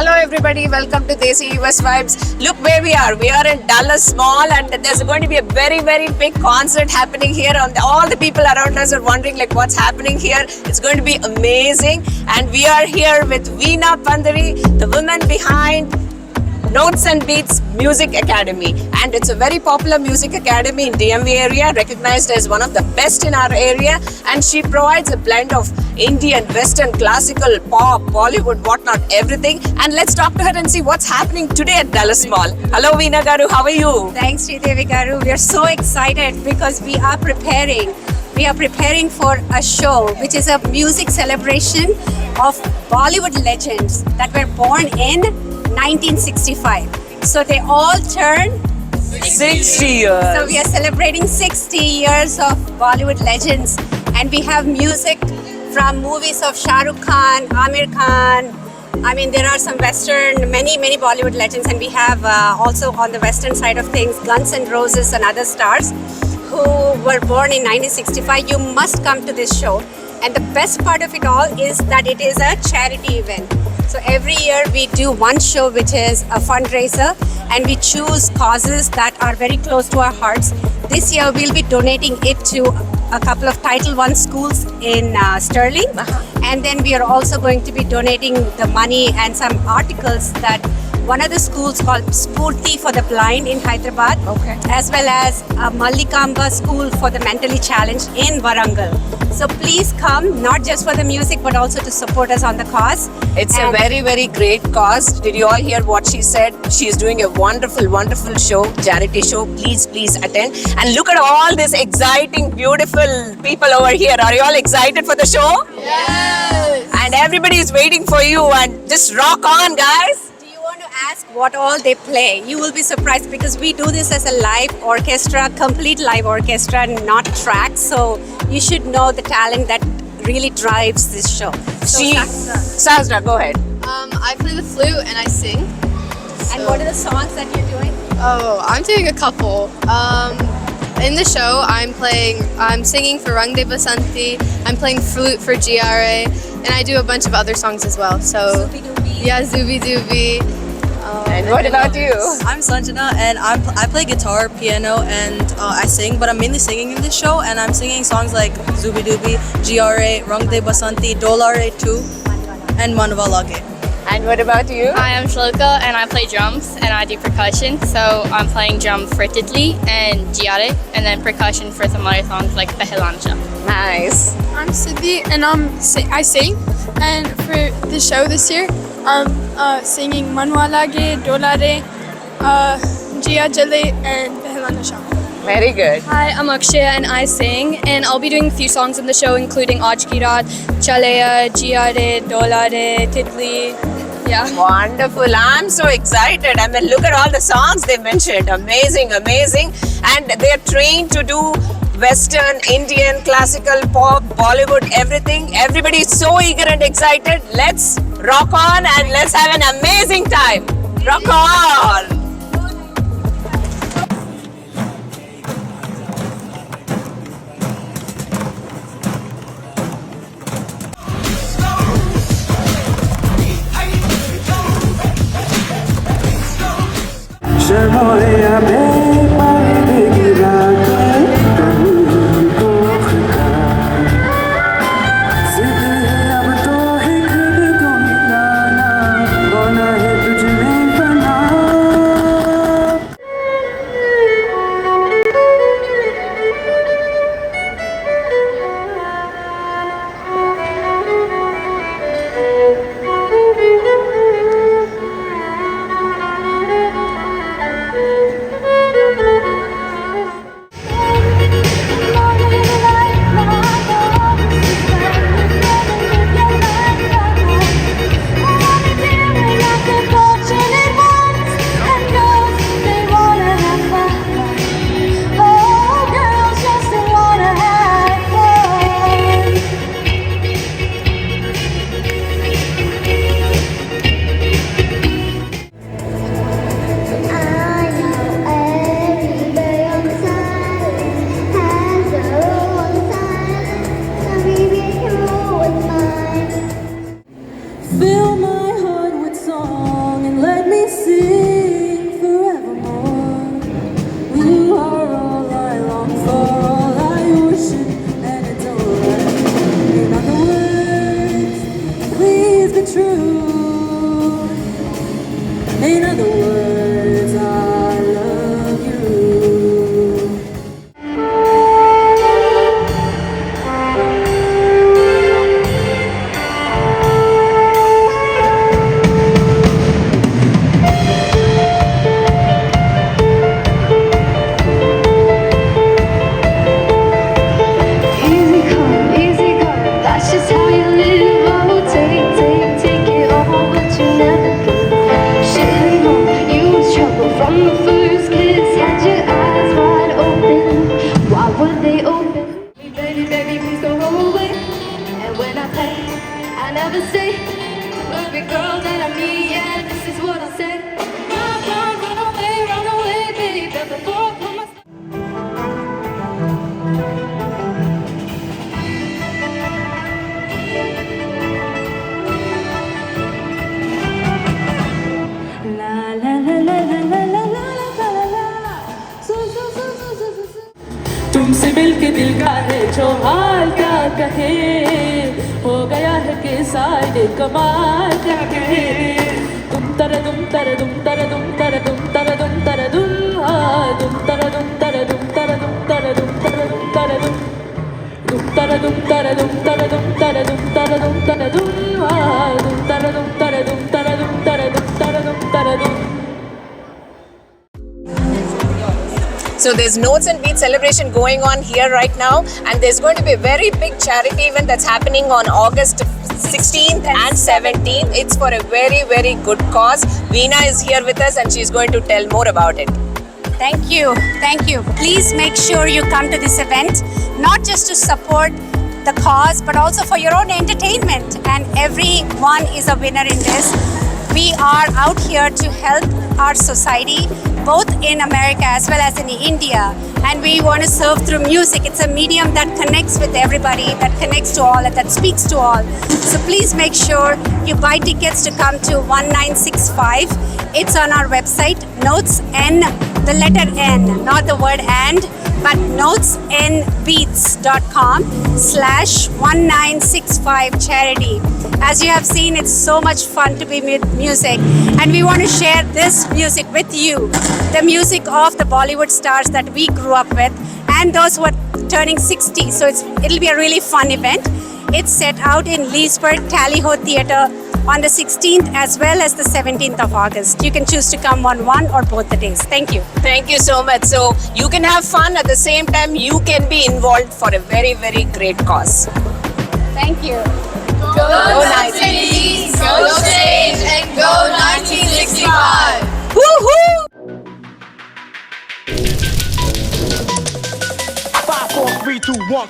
Hello everybody, welcome to Desi US Vibes. Look where we are. We are in Dallas Mall and there's going to be a very big concert happening here. All the people around us are wondering like what's happening here. It's going to be amazing. And we are here with Veena Pandari, the woman behind Notes and Beats Music Academy, and it's a very popular music academy in DMV area, recognized as one of the best in our area, and she provides a blend of Indian, Western, classical, pop, Bollywood, whatnot, everything. And let's talk to her and see what's happening today at Dallas Mall. Hello Veena Garu, how are you? Thanks Sridevi Garu. We are so excited because we are preparing for a show which is a music celebration of Bollywood legends that were born in 1965. So they all turn 60 years. So we are celebrating 60 years of Bollywood legends, and we have music from movies of Shah Rukh Khan, Amir Khan. I mean, there are some Western, many Bollywood legends, and we have also on the Western side of things, Guns N' Roses and other stars who were born in 1965. You must come to this show. And the best part of it all is that it is a charity event. So every year we do one show which is a fundraiser, and we choose causes that are very close to our hearts. This year we'll be donating it to a couple of Title I schools in Sterling. And then we are also going to be donating the money and some articles that one of the schools called Spurti for the Blind in Hyderabad, as well as a Mallikamba school for the mentally challenged in Warangal. So please come, not just for the music, but also to support us on the cause. It's a very great cause. Did you all hear what she said? She's doing a wonderful show, charity show. Please attend. And look at all this exciting, beautiful people over here. Are you all excited for the show? Yes! And everybody is waiting for you, and just rock on, guys. Ask what all they play. You will be surprised because we do this as a live orchestra, complete live orchestra, not tracks. So you should know the talent that really drives this show. So Sahasra, go ahead. I play the flute and I sing. And what are the songs that you're doing? Oh, I'm doing a couple. In the show, I'm singing for Rang De Basanti, I'm playing flute for GRA, and I do a bunch of other songs as well. So, yeah, Zooby Dooby. And what about you? I'm Sanjana, and I play guitar, piano, and I sing, but I'm mainly singing in this show, and I'm singing songs like Zooby Dooby, GRA, Rang De Basanti, Dolare 2, and Manva Lage. And what about you? Hi, I'm Shloka, and I play drums and I do percussion. So I'm playing drum for Titli and Giare, and then percussion for some other songs like Pehlanja. Nice. I'm Siddhi, and I sing. And for the show this year, I'm singing Manwa Lage, Dolare, Jia Jale, and Pehlanja. Very good. Hi, I'm Akshaya, and I sing. And I'll be doing a few songs in the show, including Aaj Ki Raat, Chaleya, Giare, Dolare, Titli. Yeah. Wonderful. I'm so excited. I mean, look at all the songs they mentioned. Amazing. And they're trained to do Western, Indian, classical, pop, Bollywood, everything. Everybody is so eager and excited. Let's rock on and let's have an amazing time. Rock on! never say to every girl that I meet, yeah, this is what I say. Run away, baby, before I put my... तुमसे मिलके दिल का है जो हाल क्या कहे हो गया है कि साइड कमाल क्या कहे तुम तर तुम तर तुम तर तुम तर तुम तर तुम तर तुम तुम तर तुम तर तुम तर तुम तर तुम तर तुम तर तुम तुम तर तुम तर तुम तर तुम तर तुम तर तुम तर तुम तुम तर तुम तर तुम तर तुम तर तुम तर तुम तर तुम. So there's Notes and Beats celebration going on here right now, and there's going to be a very big charity event that's happening on August 16th and 17th. It's for a very, very good cause. Veena is here with us and she's going to tell more about it. Thank you. Thank you. Please make sure you come to this event, not just to support the cause, but also for your own entertainment. And everyone is a winner in this. We are out here to help our society, both in America as well as in India. And we want to serve through music. It's a medium that connects with everybody, that connects to all, and that speaks to all. So please make sure you buy tickets to come to 1965. It's on our website, Notes N, the letter N, not the word and, but notesnbeats.com/1965 charity. As you have seen, it's so much fun to be with music, and we want to share this music with you, the music of the Bollywood stars that we grew up with and those who are turning 60. So it'll be a really fun event. It's set out in Leesburg Tally Ho Theatre on the 16th as well as the 17th of August. You can choose to come on one or both the days. Thank you. Thank you so much. So you can have fun, at the same time you can be involved for a very, very great cause. Thank you. Go nice. go stage, and go 1965. Woohoo! 5, 4, 3, 2, 1.